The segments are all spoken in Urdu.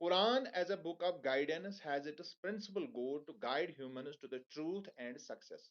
Quran as a book of guidance has its principal goal to guide humans to the truth and success।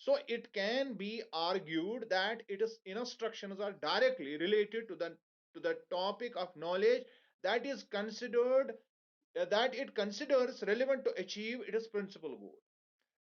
So it can be argued that its instructions are directly related to the topic of knowledge that is considered that it considers relevant to achieve its principal goal।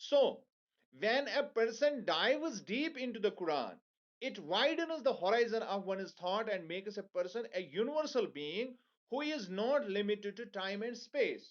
So, when a person dives deep into the Quran, it widens the horizon of one's thought and makes a person a universal being who is not limited to time and space।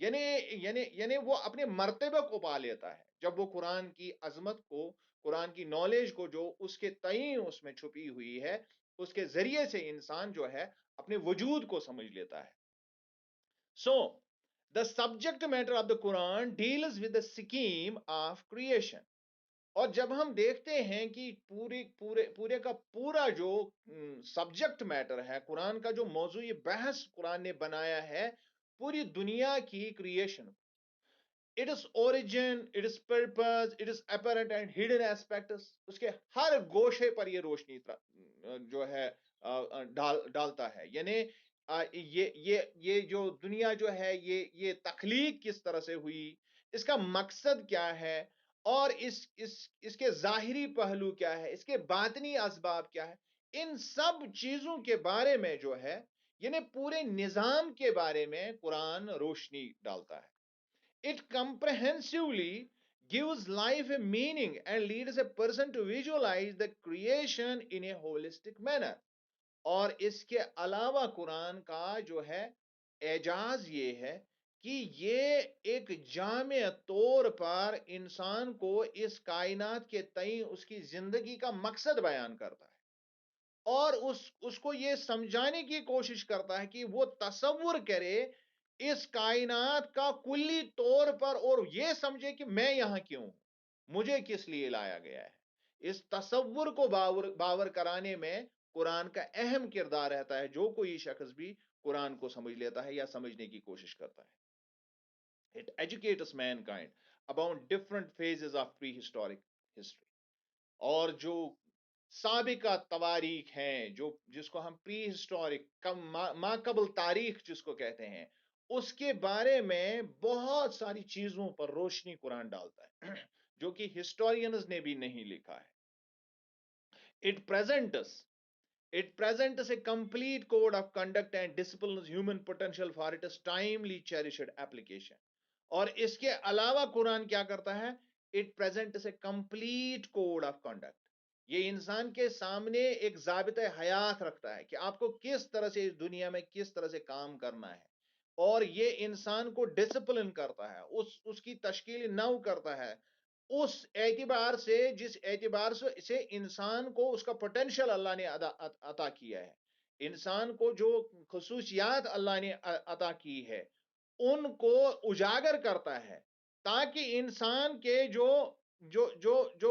یعنی یعنی وہ اپنے مرتبہ کو پا لیتا ہے جب وہ قرآن کی عظمت کو، قرآن کی نالج کو جو اس کے تئیں اس میں چھپی ہوئی ہے، اس کے ذریعے سے انسان جو ہے اپنے وجود کو سمجھ لیتا ہے. So the subject matter of the Quran deals with the scheme of creation. اور جب ہم دیکھتے ہیں کہ پورے کا پورا جو سبجیکٹ میٹر ہے قرآن کا، جو موضوعی بحث قرآن نے بنایا ہے پوری دنیا کی creation, its origin, its purpose, its apparent and hidden aspects, اس کے ہر گوشے پر یہ روشنی جو ہے ڈالتا ہے. یعنی یہ جو دنیا جو ہے یہ تخلیق کس طرح سے ہوئی، اس کا مقصد کیا ہے، اور اس کے ظاہری پہلو کیا ہے، اس کے باطنی اسباب کیا ہے، ان سب چیزوں کے بارے میں جو ہے، یعنی پورے نظام کے بارے میں قرآن روشنی ڈالتا ہے. It comprehensively gives life a meaning and leads a person to visualize the creation in a holistic manner. اور اس کے علاوہ قرآن کا جو ہے اعجاز یہ ہے کہ یہ ایک جامع طور پر انسان کو اس کائنات کے تئیں اس کی زندگی کا مقصد بیان کرتا ہے، اور اس کو یہ سمجھانے کی کوشش کرتا ہے کہ وہ تصور کرے اس کائنات کا کلی طور پر، اور یہ سمجھے کہ میں یہاں کیوں ہوں، مجھے کس لیے لایا گیا ہے. اس تصور کو باور کرانے میں قرآن کا اہم کردار رہتا ہے، جو کوئی شخص بھی قرآن کو سمجھ لیتا ہے یا سمجھنے کی کوشش کرتا ہے. It educates mankind about different phases of prehistoric history. اور جو سابقہ تواریخ ہیں، جس کو ہم پری ہسٹورک ما قبل تاریخ جس کو کہتے ہیں، اس کے بارے میں بہت ساری چیزوں پر روشنی قرآن ڈالتا ہے جو کہ ہسٹورینز نے بھی نہیں لکھا ہے. It presents a complete code of conduct and disciplines human potential for its timely cherished application. اور اس کے علاوہ قرآن کیا کرتا ہے؟ It presents a complete code of conduct. یہ انسان کے سامنے ایک ضابطۂ حیات رکھتا ہے کہ آپ کو کس طرح سے اس دنیا میں کس طرح سے کام کرنا ہے، اور یہ انسان کو ڈسپلن کرتا ہے، اس کی تشکیل نو کرتا ہے، اس اعتبار سے جس اعتبار سے انسان کو اس کا پوٹینشل اللہ نے عطا کیا ہے، انسان کو جو خصوصیات اللہ نے عطا کی ہے ان کو اجاگر کرتا ہے، تاکہ انسان کے جو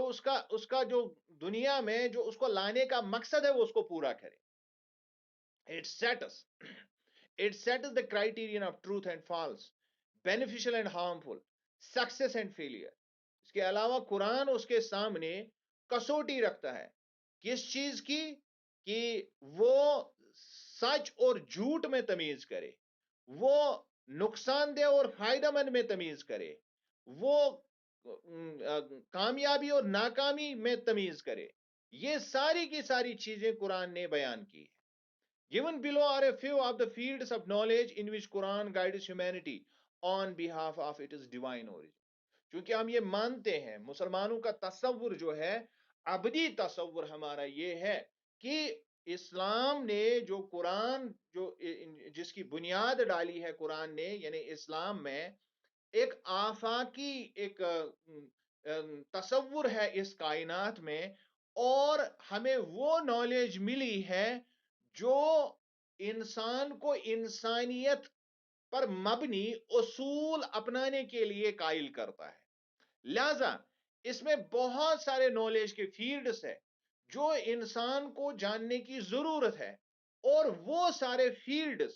اس کا جو دنیا میں جو اس کو لانے کا مقصد ہے وہ اس کو پورا کرے. It sets it sets the criterion of truth and false, beneficial and harmful, success and failure. اس کے علاوہ قرآن اس کے سامنے کسوٹی رکھتا ہے کس چیز کی؟ کہ وہ سچ اور جھوٹ میں تمیز کرے، وہ نقصان دہ اور فائدہ مند میں تمیز کرے، وہ کامیابی اور ناکامی میں تمیز کرے. یہ ساری کی ساری چیزیں قرآن نے بیان کی ہے. Given below are a few of the fields of knowledge in which Quran guides humanity on behalf of its divine origin. چونکہ ہم یہ مانتے ہیں، مسلمانوں کا تصور جو ہے، ابدی تصور ہمارا یہ ہے کہ اسلام نے جو قرآن جس کی بنیاد ڈالی ہے قرآن نے، یعنی اسلام میں ایک آفاقی ایک تصور ہے اس کائنات میں، اور ہمیں وہ نالج ملی ہے جو انسان کو انسانیت پر مبنی اصول اپنانے کے لیے قائل کرتا ہے. لہذا اس میں بہت سارے نالج کے فیلڈز ہیں جو انسان کو جاننے کی ضرورت ہے، اور وہ سارے فیلڈز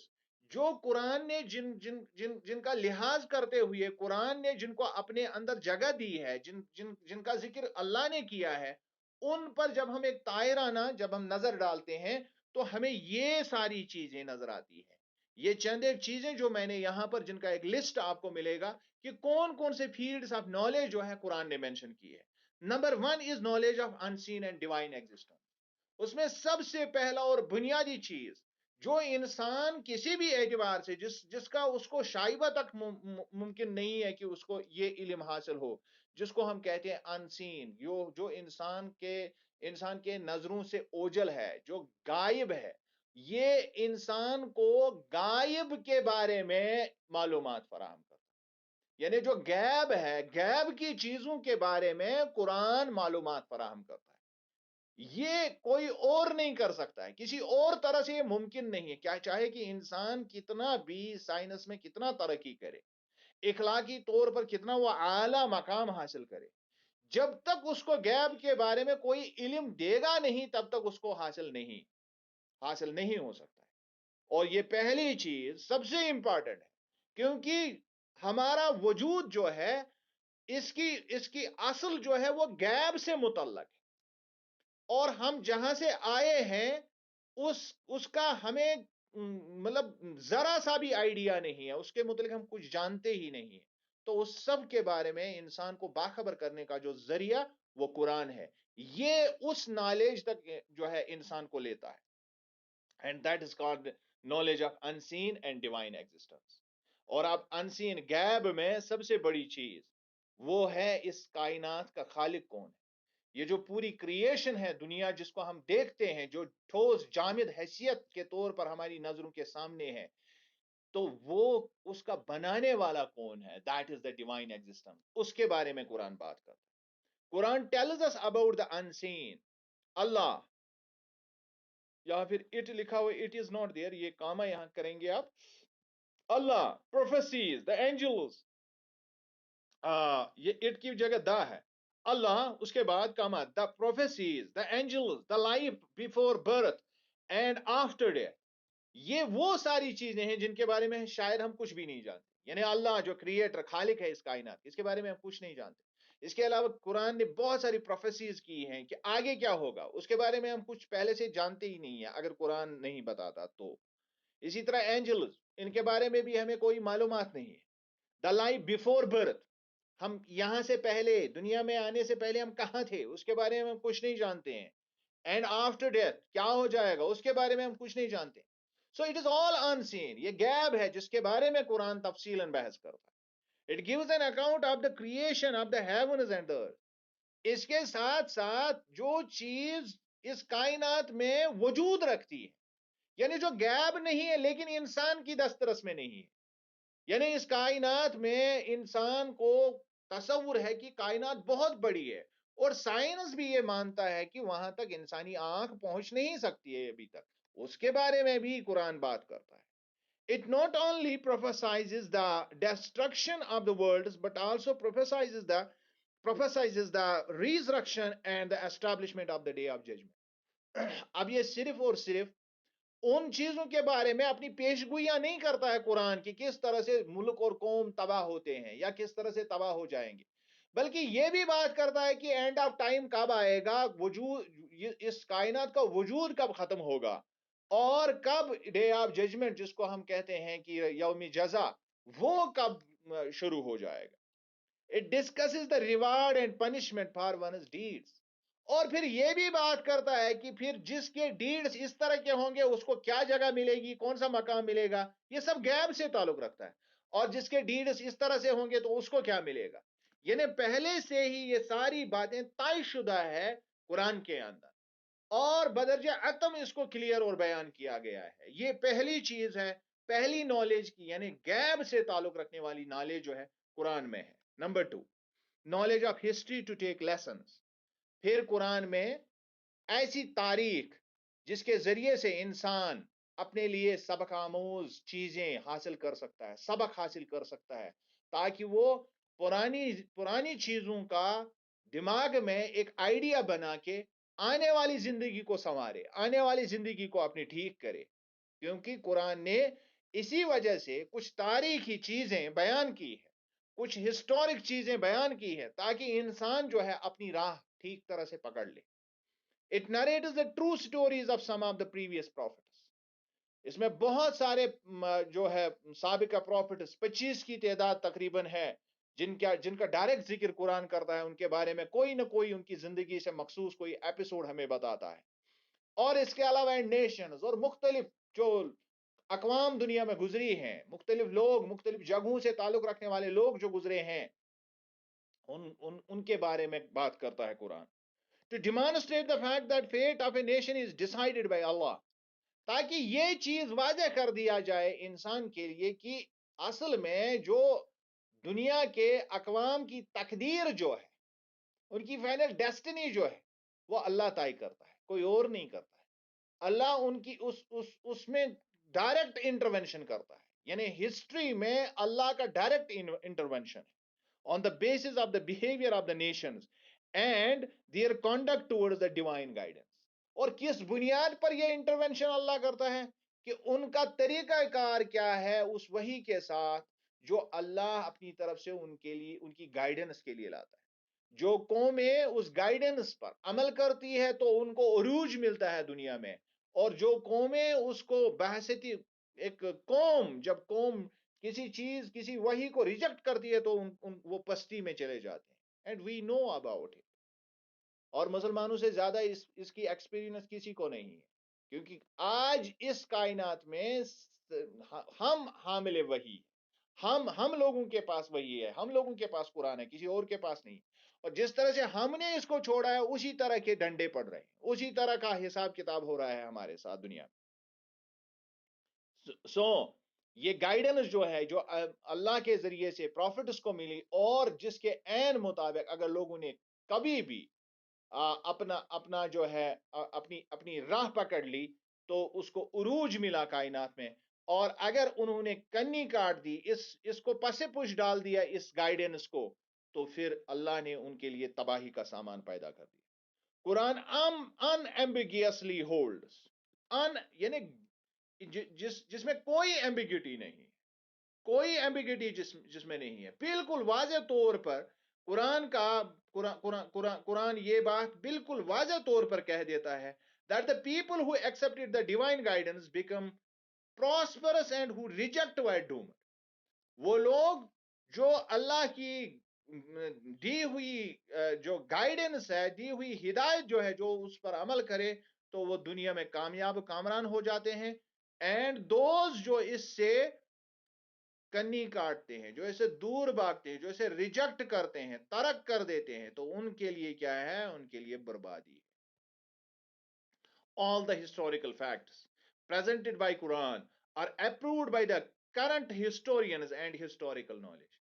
جو قرآن نے جن کا لحاظ کرتے ہوئے قرآن نے جن کو اپنے اندر جگہ دی ہے، جن کا ذکر اللہ نے کیا ہے، ان پر جب ہم ایک تائرانہ جب ہم نظر ڈالتے ہیں تو ہمیں یہ ساری چیزیں نظر آتی ہیں. یہ چند ایک چیزیں جو میں نے یہاں پر جن کا ایک لسٹ آپ کو ملے گا کہ کون کون سے فیلڈز آف نالج جو ہے قرآن نے مینشن کی ہے. Number 1 is knowledge of unseen and divine existence. اس میں سب سے پہلا اور بنیادی چیز جو انسان کسی بھی اعتبار سے جس کا اس کو شائبہ تک ممکن نہیں ہے کہ اس کو یہ علم حاصل ہو، جس کو ہم کہتے ہیں انسین، جو انسان کے نظروں سے اوجھل ہے، جو غائب ہے، یہ انسان کو غائب کے بارے میں معلومات فراہم کرتا ہے. یعنی جو غیب ہے، غیب کی چیزوں کے بارے میں قرآن معلومات فراہم کرتا ہے. یہ کوئی اور نہیں کر سکتا ہے، کسی اور طرح سے یہ ممکن نہیں ہے. کیا چاہے کہ انسان کتنا بھی سائنس میں کتنا ترقی کرے، اخلاقی طور پر کتنا وہ اعلیٰ مقام حاصل کرے، جب تک اس کو غیب کے بارے میں کوئی علم دے گا نہیں، تب تک اس کو حاصل نہیں ہو سکتا ہے. اور یہ پہلی چیز سب سے امپورٹنٹ ہے، کیونکہ ہمارا وجود جو ہے، اس کی اصل جو ہے وہ غیب سے متعلق ہے. اور ہم جہاں سے آئے ہیں اس کا ہمیں مطلب ذرا سا بھی آئیڈیا نہیں ہے، اس کے متعلق ہم کچھ جانتے ہی نہیں ہیں. تو اس سب کے بارے میں انسان کو باخبر کرنے کا جو ذریعہ وہ قرآن ہے. یہ اس نالج تک جو ہے انسان کو لیتا ہے. And that is called knowledge of unseen and divine existence. اور اب انسین غیب میں سب سے بڑی چیز وہ ہے اس کائنات کا خالق کون ہے. یہ جو پوری کریشن ہے، دنیا جس کو ہم دیکھتے ہیں، جو ٹھوس جامد حیثیت کے طور پر ہماری نظروں کے سامنے ہے، تو وہ اس کا بنانے والا کون ہے؟ That is the divine existence. اس کے بارے میں قرآن بات کرتا ہے. Quran tells us about the unseen. اللہ، یا پھر اٹ لکھا ہوا، اٹ از ناٹ دیئر، یہ کاما یہاں کریں گے آپ. اللہ، پروفیسیز، دا اینجلز، یہ اٹ کی جگہ دا ہے. اللہ، اس کے بعد comma, the prophecies, the angels, the life before birth and after death. یہ وہ ساری چیزیں ہیں جن کے بارے میں شاید ہم کچھ بھی نہیں جانتے. یعنی اللہ جو کریٹر خالق ہے اس کائنات، اس کے بارے میں ہم کچھ نہیں جانتے. اس کے علاوہ قرآن نے بہت ساری پروفیسیز کی ہیں کہ آگے کیا ہوگا، اس کے بارے میں ہم کچھ پہلے سے جانتے ہی نہیں ہیں اگر قرآن نہیں بتاتا تو. اسی طرح اینجلز، ان کے بارے میں بھی ہمیں کوئی معلومات نہیں ہے. دا لائف بفور برتھ، ہم یہاں سے پہلے، دنیا میں آنے سے پہلے ہم کہاں تھے اس کے بارے میں ہم کچھ نہیں جانتے ہیں. اینڈ آفٹر ڈیتھ، کیا ہو جائے گا اس کے بارے میں ہم کچھ نہیں جانتے. So it is all unseen. یہ غیب ہے جس کے بارے میں قرآن تفصیلاً بحث کرتا ہے. It gives an account of the creation of the heavens and earth. اس کے ساتھ ساتھ جو چیز اس کائنات میں وجود رکھتی ہے، یعنی جو غیب نہیں ہے لیکن انسان کی دسترس میں نہیں ہے. یعنی اس کائنات میں انسان کو تصور ہے کہ کائنات بہت بڑی ہے، اور سائنس بھی یہ مانتا ہے کہ وہاں تک انسانی آنکھ پہنچ نہیں سکتی ہے ابھی تک. اس کے بارے میں بھی قرآن بات کرتا ہے. It not only prophesizes the destruction of the worlds, but also prophesizes the resurrection and the establishment of the day of judgment. اب یہ صرف اور صرف ان چیزوں کے بارے میں اپنی پیشگوئیاں نہیں کرتا ہے قرآن کہ کس طرح سے ملک اور قوم تباہ ہوتے ہیں یا کس طرح سے تباہ ہو جائیں گے، بلکہ یہ بھی بات کرتا ہے کہ اینڈ آف ٹائم کب آئے گا، وجود، اس کائنات کا وجود کب ختم ہوگا، اور کب ڈے آف ججمنٹ جس کو ہم کہتے ہیں کہ یوم جزا، وہ کب شروع ہو جائے گا. It discusses the reward and punishment for one's deeds. اور پھر یہ بھی بات کرتا ہے کہ پھر جس کے ڈیڈز اس طرح کے ہوں گے اس کو کیا جگہ ملے گی، کون سا مقام ملے گا. یہ سب غیب سے تعلق رکھتا ہے. اور جس کے ڈیڈز اس طرح سے ہوں گے تو اس کو کیا ملے گا. یعنی پہلے سے ہی یہ ساری باتیں طے شدہ ہے قرآن کے اندر، اور بدرجہ اتم اس کو کلیئر اور بیان کیا گیا ہے. یہ پہلی چیز ہے، پہلی نالج کی، یعنی غیب سے تعلق رکھنے والی نالج جو ہے قرآن میں ہے. Number 2، knowledge of history to take lessons. پھر قرآن میں ایسی تاریخ جس کے ذریعے سے انسان اپنے لیے سبق آموز چیزیں حاصل کر سکتا ہے، سبق حاصل کر سکتا ہے، تاکہ وہ پرانی چیزوں کا دماغ میں ایک آئیڈیا بنا کے آنے والی زندگی کو سنوارے، آنے والی زندگی کو اپنی ٹھیک کرے. کیونکہ قرآن نے اسی وجہ سے کچھ تاریخی چیزیں بیان کی ہے، کچھ ہسٹورک چیزیں بیان کی ہے، تاکہ انسان جو ہے اپنی راہ ٹھیک طرح سے پکڑ لے. It narrates the true stories of some of the previous prophets. اس میں بہت سارے جو ہے سابقہ پروفٹس، 25 کی تعداد تقریباً ہے، جن کا ڈائریکٹ ذکر قرآن کرتا ہے. ان کے بارے میں کوئی نہ کوئی ان کی زندگی سے مخصوص کوئی ایپیسوڈ ہمیں بتاتا ہے. اور اس کے علاوہ نیشنز اور مختلف جو اقوام دنیا میں گزری ہیں، مختلف لوگ، مختلف جگہوں سے تعلق رکھنے والے لوگ جو گزرے ہیں، ان کے بارے میں بات کرتا ہے قرآن. To demonstrate the fact that fate of a nation is decided by Allah. تاکہ یہ چیز واضح کر دیا جائے انسان کے لیے کہ اصل میں جو دنیا کے اقوام کی تقدیر جو ہے، ان کی فائنل ڈیسٹنی جو ہے، وہ اللہ طے کرتا ہے، کوئی اور نہیں کرتا ہے۔ اللہ ان کی اس میں ڈائریکٹ انٹروینشن کرتا ہے، یعنی ہسٹری میں اللہ کا ڈائریکٹ انٹروینشن ہے on the basis of the behavior of the nations and their conduct towards the divine guidance۔ اور کس بنیاد پر یہ انٹروینشن اللہ کرتا ہے کہ ان کا طریقہ کار کیا ہے اس وحی کے ساتھ جو اللہ اپنی طرف سے ان کے لیے، ان کی گائیڈنس کے لیے لاتا ہے۔ جو قومیں اس گائیڈنس پر عمل کرتی ہے تو ان کو عروج ملتا ہے دنیا میں، اور جو قومیں اس کو بحثیت ایک قوم، جب قوم کسی چیز، کسی وحی کو ریجیکٹ کرتی ہے تو وہ پستی میں چلے جاتے ہیں، and we know about it. اور مسلمانوں سے زیادہ اس کی ایکسپیرینس کسی کو نہیں ہے، کیونکہ آج اس کائنات میں ہم حامل وحی، ہم لوگوں کے پاس وہی ہے، ہم لوگوں کے پاس قرآن ہے، کسی اور کے پاس نہیں۔ اور جس طرح سے ہم نے اس کو چھوڑا ہے اسی طرح کے ڈنڈے پڑ رہے ہیں، اسی طرح کا حساب کتاب ہو رہا ہے ہمارے ساتھ دنیا میں۔ سو یہ گائیڈنس جو ہے، جو اللہ کے ذریعے سے پروفٹس کو ملی، اور جس کے عین مطابق اگر لوگوں نے کبھی بھی اپنا جو ہے اپنی راہ پکڑ لی تو اس کو عروج ملا کائنات میں۔ اور اگر انہوں نے کنی کاٹ دی، اس کو پس پش ڈال دیا اس گائیڈنس کو، تو پھر اللہ نے ان کے لیے تباہی کا سامان پیدا کر دیا۔ قرآن ان ایمبیگیسلی ہولڈس، یعنی جس میں کوئی ایمبیگیٹی نہیں، کوئی ایمبیگیٹی جس میں نہیں ہے، بالکل واضح طور پر قرآن کا قرآن یہ بات بالکل واضح طور پر کہہ دیتا ہے that the people who accepted the divine guidance become prosperous and who reject were doomed۔ وہ لوگ جو اللہ کی دی ہوئی جو گائیڈنس ہے، دی ہوئی ہدایت جو ہے، جو اس پر عمل کرے تو وہ دنیا میں کامیاب کامران ہو جاتے ہیں، اینڈ دوز جو اس سے کنی کاٹتے ہیں، جو اسے دور بھاگتے ہیں، جو اسے ریجیکٹ کرتے ہیں، ترک کر دیتے ہیں، تو ان کے لیے کیا ہے؟ ان کے لیے بربادی ہے۔ All the historical facts presented by Quran are approved by the current historians and historical knowledge۔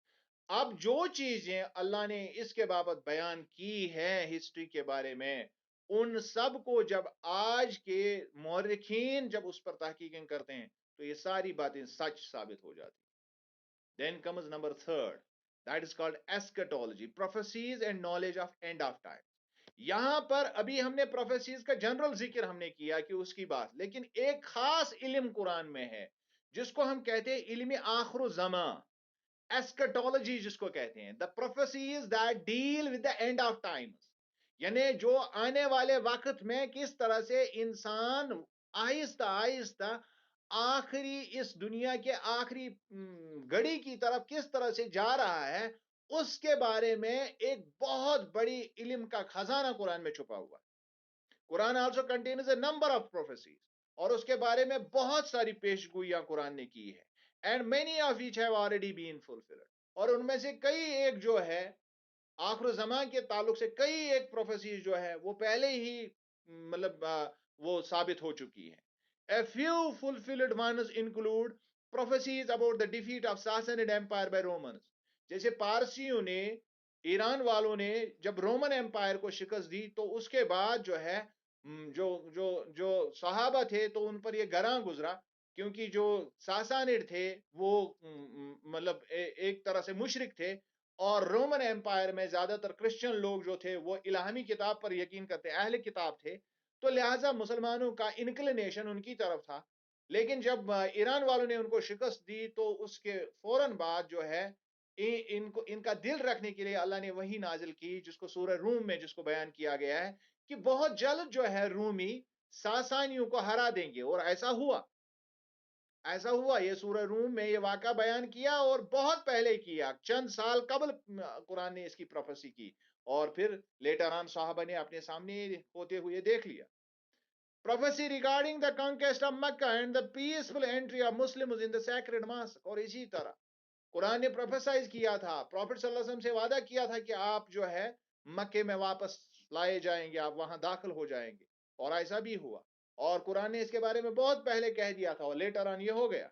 اب جو چیزیں اللہ نے اس کے بابت بیان کی ہے ہسٹری کے بارے میں، ان سب کو جب آج کے مورخین جب اس پر تحقیقیں کرتے ہیں تو یہ ساری باتیں سچ ثابت ہو جاتی۔ Then comes number third, that is called eschatology, prophecies and knowledge of end of time۔ یہاں پر ابھی ہم نے پروفیسیز کا جنرل ذکر ہم نے کیا کہ اس کی بات، لیکن ایک خاص علم قرآن میں ہے جس کو ہم کہتے ہیں علم آخر الزمان، ایسکٹولوجی جس کو کہتے ہیں، the prophecies that deal with the end of times، یعنی جو آنے والے وقت میں کس طرح سے انسان آہستہ آہستہ آخری اس دنیا کے آخری گھڑی کی طرف کس طرح سے جا رہا ہے، اس کے بارے میں ایک بہت بڑی علم کا خزانہ قرآن میں چھپا ہوا ہے۔ قرآن also contains a number of prophecies، اور اس کے بارے میں بہت ساری پیشگوئیاں قرآن نے کی ہے، and many of which have already been fulfilled۔ اور ان میں سے کئی ایک جو ہے آخر زمان کے تعلق سے کئی ایک پروفیسیز جو ہے وہ پہلے ہی مطلب وہ ثابت ہو چکی ہے۔ A few fulfilled ones include prophecies about the defeat of Sassanid Empire by Romans۔ جیسے پارسیوں نے، ایران والوں نے جب رومن امپائر کو شکست دی تو اس کے بعد جو ہے جو صحابہ تھے تو ان پر یہ گراں گزرا، کیونکہ جو ساسانڈ تھے وہ مطلب ایک طرح سے مشرک تھے، اور رومن امپائر میں زیادہ تر کرسچن لوگ جو تھے وہ الہامی کتاب پر یقین کرتے، اہل کتاب تھے، تو لہٰذا مسلمانوں کا انکلینیشن ان کی طرف تھا۔ لیکن جب ایران والوں نے ان کو شکست دی تو اس کے فوراً بعد جو ہے ان کا دل رکھنے کے لیے اللہ نے وحی نازل کی، جس کو سورہ روم میں جس کو بیان کیا گیا ہے کہ بہت جلد جو ہے رومی ساسانیوں کو ہرا دیں گے، اور ایسا ہوا۔ یہ سورہ روم میں یہ واقعہ بیان کیا، اور بہت پہلے کیا، چند سال قبل قرآن نے اس کی پروفیسی کی، اور پھر لیٹر آن صحابہ نے اپنے سامنے ہوتے ہوئے دیکھ لیا۔ Prophecy regarding the conquest of Mecca and the peaceful entry of Muslims in the sacred mosque۔ اور اسی طرح قرآن نے پروفیسائز کیا تھا، پروفٹ صلی اللہ علیہ وسلم سے وعدہ کیا تھا کہ آپ جو ہے مکے میں واپس لائے جائیں گے، آپ وہاں داخل ہو جائیں گے، اور ایسا بھی ہوا، اور قرآن نے اس کے بارے میں بہت پہلے کہہ دیا تھا، اور لیٹر آن یہ ہو گیا۔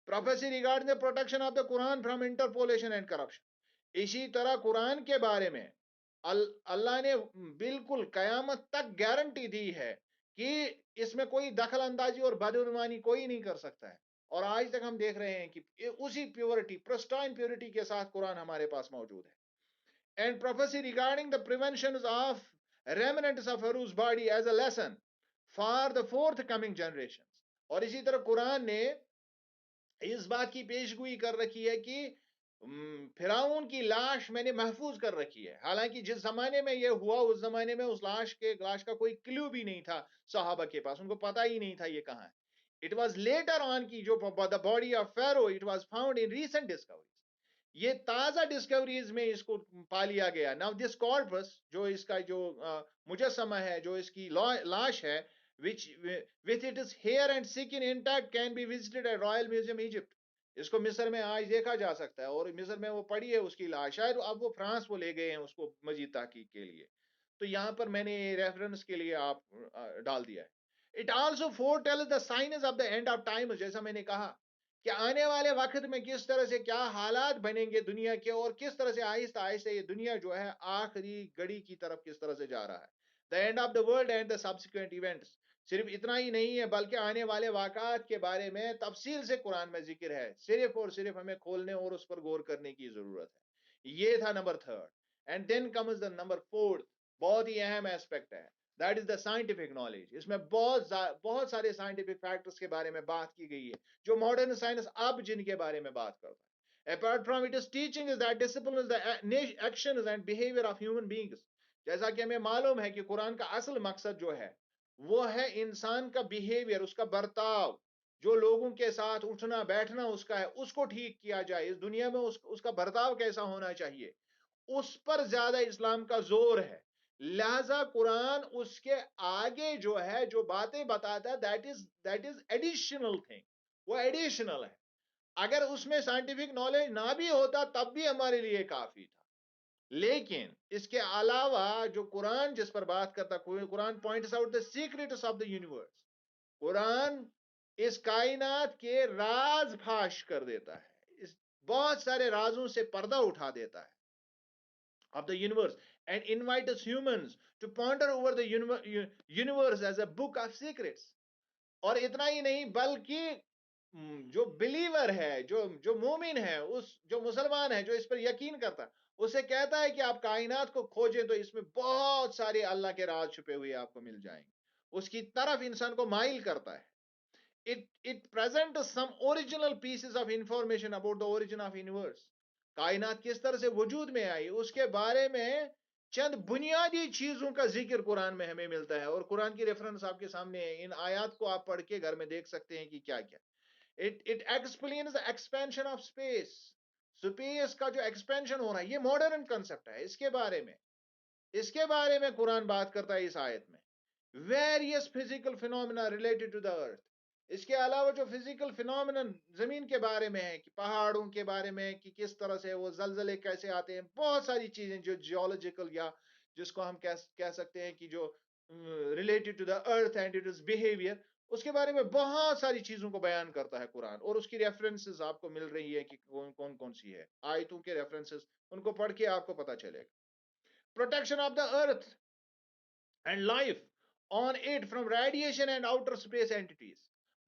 Prophecy regarding the protection of the Quran from interpolation and corruption۔ اسی طرح قرآن کے بارے میں اللہ نے بالکل قیامت تک گارنٹی دی ہے کہ اس میں کوئی دخل اندازی اور بدعنوانی کوئی نہیں کر سکتا ہے، اور آج تک ہم دیکھ رہے ہیں کہ اسی پیورٹی، پرسٹائن پیورٹی کے ساتھ قرآن ہمارے پاس موجود ہے. And prophecy regarding the prevention of remnants of Haru's body as a lesson for the forthcoming generations. اور اسی طرح قرآن نے اس بات کی پیشگوئی کر رکھی ہے کہ فرعون کی لاش میں نے محفوظ کر رکھی ہے، حالانکہ جس زمانے میں یہ ہوا اس زمانے میں اس لاش کا کوئی کلیو بھی نہیں تھا صحابہ کے پاس، ان کو پتہ ہی نہیں تھا یہ کہاں ہے. اٹ واز لیٹر آن کی جو the body of Pharaoh it was found in recent discoveries. یہ تازہ ڈسکوریز میں اس کو پا لیا گیا. ناؤ دس کارپس جو اس کا جو مجسمہ ہے، جو اس کی لاش ہے، which with its hair and skin intact can be visited at Royal Museum Egypt. اس کو مصر میں آج دیکھا جا سکتا ہے، اور مصر میں وہ پڑی ہے اس کی لاش، شاید اب وہ فرانس وہ لے گئے ہیں اس کو مزید تحقیق کے لیے. تو یہاں پر میں نے ریفرنس کے لیے آپ ڈال دیا ہے. It also foretells the signs of the end of time. جیسا میں نے کہا کہ آنے والے وقت میں کس طرح سے کیا حالات بنیں گے دنیا کے، اور کس طرح سے آہستہ آہستہ یہ دنیا جو ہے آخری گڑی کی طرف کس طرح سے جا رہا ہے. The end of the world and the subsequent events. صرف اتنا ہی نہیں ہے بلکہ آنے والے واقعات کے بارے میں تفصیل سے قرآن میں ذکر ہے. صرف اور صرف ہمیں کھولنے اور اس پر غور کرنے کی ضرورت ہے. یہ تھا number 3. And then comes the number 4. بہت ہی اہم ایسپیکٹ ہے. That is the scientific knowledge. اس میں بہت سارے سائنٹیفک فیکٹرز کے بارے میں بات کی گئی ہے جو ماڈرن سائنس اب جن کے بارے میں بات کرتا ہے. Apart from its teaching is that discipline is the actions and behavior of human beings. جیسا کہ ہمیں معلوم ہے کہ قرآن کا اصل مقصد جو ہے وہ ہے انسان کا بیہیویئر، اس کا برتاؤ، جو لوگوں کے ساتھ اٹھنا بیٹھنا اس کا ہے، اس کو ٹھیک کیا جائے. اس دنیا میں اس کا برتاؤ کیسا ہونا چاہیے، اس پر زیادہ اسلام کا زور ہے. لہذا قرآن اس کے آگے جو ہے جو باتیں بتاتا ہے دیٹ از ایڈیشنل تھنگ، وہ ایڈیشنل ہے. اگر اس میں سائنٹیفک نالج نہ بھی ہوتا تب بھی ہمارے لیے کافی تھا. لیکن اس کے علاوہ جو قرآن جس پر بات کرتا، Quran points out the secrets of the universe. قرآن اس کائنات کے راز فاش کر دیتا ہے، بہت سارے رازوں سے پردہ اٹھا دیتا ہے of the universe, and invites humans to ponder over the universe as a book of secrets. اور اتنا ہی نہیں بلکہ جو بلیور ہے، جو مومن ہے، جو مسلمان ہے، جو اس پر یقین کرتا ہے، اسے کہتا ہے کہ آپ کائنات کو کھوجیں تو اس میں بہت سارے اللہ کے راز چھپے ہوئے آپ کو مل جائیں گے. اس کی طرف انسان کو مائل کرتا ہے. It presents some original pieces of information about the origin of universe. کائنات کس طرح سے وجود میں آئی اس کے بارے میں چند بنیادی چیزوں کا ذکر قرآن میں ہمیں ملتا ہے، اور قرآن کی ریفرنس آپ کے سامنے ہے. ان آیات کو آپ پڑھ کے گھر میں دیکھ سکتے ہیں کہ کیا کیا. It explains the expansion of space. Space کا جو ایکسپینشن ہو رہا ہے یہ ماڈرن کنسپٹ ہے. اس کے بارے میں قرآن بات کرتا ہے اس آیت میں. Various physical phenomena related to the earth. اس کے علاوہ جو فزیکل فینومینن زمین کے بارے میں ہے، کہ پہاڑوں کے بارے میں، کہ کس طرح سے وہ زلزلے کیسے آتے ہیں، بہت ساری چیزیں جو جیولوجیکل یا جس کو ہم کہہ سکتے ہیں کہ جو related to the earth and its behaviour, اس کے بارے میں بہت ساری چیزوں کو بیان کرتا ہے قرآن. اور اس کی ریفرنسز آپ کو مل رہی ہے کہ کون سی ہے آیتوں کے ریفرنسز، ان کو پڑھ کے آپ کو پتا چلے گا. Protection of the earth and life on it from radiation and outer space entities.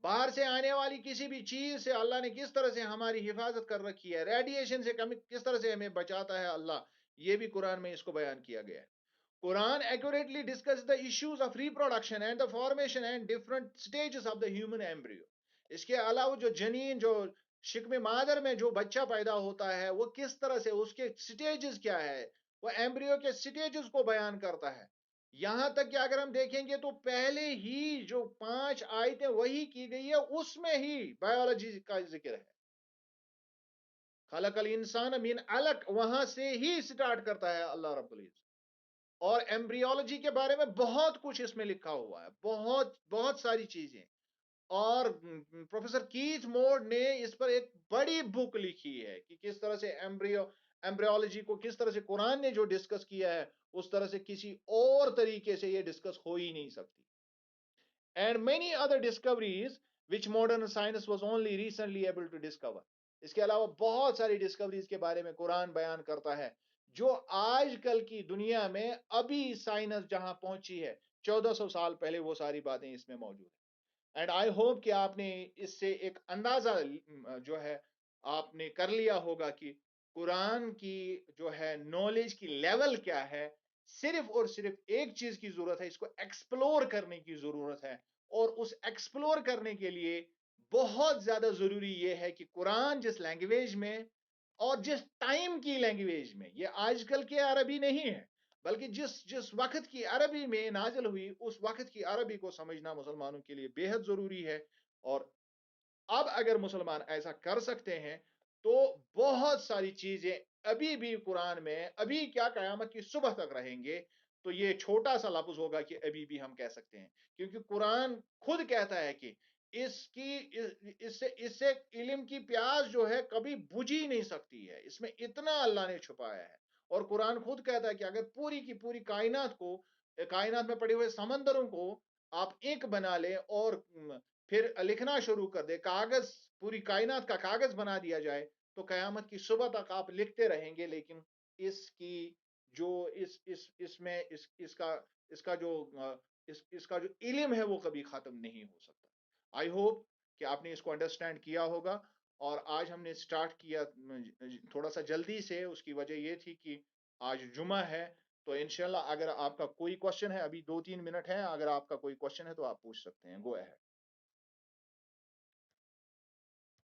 باہر سے آنے والی کسی بھی چیز سے اللہ نے کس طرح سے ہماری حفاظت کر رکھی ہے، ریڈیشن سے کس طرح سے ہمیں بچاتا ہے اللہ، یہ بھی قرآن میں اس کو بیان کیا گیا ہے. قرآن accurately discusses the issues of reproduction and the formation and different stages of the human embryo. اس کے علاوہ جو جنین، جو شکم مادر میں جو بچہ پیدا ہوتا ہے وہ کس طرح سے، اس کے سٹیجز کیا ہے، وہ ایمبریو کے سٹیجز کو بیان کرتا ہے. یہاں تک کہ اگر ہم دیکھیں گے تو پہلے ہی جو 5 آیتیں وہی کی گئی ہے اس میں ہی بایولوجی کا ذکر ہے. خلق الانسان من علق، وہاں سے ہی سٹارٹ کرتا ہے اللہ رب العزت. اور ایمبریولوجی کے بارے میں بہت کچھ اس میں لکھا ہوا ہے، بہت ساری چیزیں. اور پروفیسر کیتھ مورڈ نے اس پر ایک بڑی بک لکھی ہے کہ کس طرح سے ایمبریولوجی کو کس طرح سے قرآن نے جو ڈسکس کیا ہے اس طرح سے کسی اور طریقے سے یہ ڈسکس ہو ہی نہیں سکتی. And many other discoveries which modern science was only recently able to discover. اس کے علاوہ بہت ساری ڈسکوریز کے بارے میں قرآن بیان کرتا ہے، جو آج کل کی دنیا میں ابھی سائنس جہاں پہنچی ہے، 1400 سال پہلے وہ ساری باتیں اس میں موجود ہیں۔ اینڈ آئی ہوپ کہ آپ نے اس سے ایک اندازہ جو ہے آپ نے کر لیا ہوگا کہ قرآن کی جو ہے نالج کی لیول کیا ہے۔ صرف اور صرف ایک چیز کی ضرورت ہے، اس کو ایکسپلور کرنے کی ضرورت ہے، اور اس ایکسپلور کرنے کے لیے بہت زیادہ ضروری یہ ہے کہ قرآن جس لینگویج میں اور جس ٹائم کی لینگویج میں، یہ آج کل کے عربی نہیں ہے، بلکہ جس وقت کی عربی میں نازل ہوئی، اس وقت کی عربی کو سمجھنا مسلمانوں کے لیے بے حد ضروری ہے۔ اور اب اگر مسلمان ایسا کر سکتے ہیں تو بہت ساری چیزیں ابھی بھی قرآن میں، ابھی کیا قیامت کی صبح تک رہیں گے، تو یہ چھوٹا سا لفظ ہوگا کہ ابھی بھی ہم کہہ سکتے ہیں، کیونکہ قرآن خود کہتا ہے کہ اس سے علم کی پیاس جو ہے کبھی بجھ ہی نہیں سکتی ہے، اس میں اتنا اللہ نے چھپایا ہے۔ اور قرآن خود کہتا ہے کہ اگر پوری کی پوری کائنات میں پڑے ہوئے سمندروں کو آپ ایک بنا لیں اور پھر لکھنا شروع کر دے، کاغذ، پوری کائنات کا کاغذ بنا دیا جائے، تو قیامت کی صبح تک آپ لکھتے رہیں گے، لیکن اس کی جو اس میں اس کا جو اس کا جو علم ہے وہ کبھی ختم نہیں ہو سکتا۔ آئی ہوپ کہ آپ نے اس کو انڈرسٹینڈ کیا ہوگا۔ اور آج ہم نے سٹارٹ کیا تھوڑا سا جلدی سے، اس کی وجہ یہ تھی کہ آج جمعہ ہے، تو انشاءاللہ اگر آپ کا کوئی کوشچن ہے، ابھی 2-3 منٹ ہے، اگر آپ کا کوئی کوشچن ہے تو آپ پوچھ سکتے ہیں، گو اہیڈ۔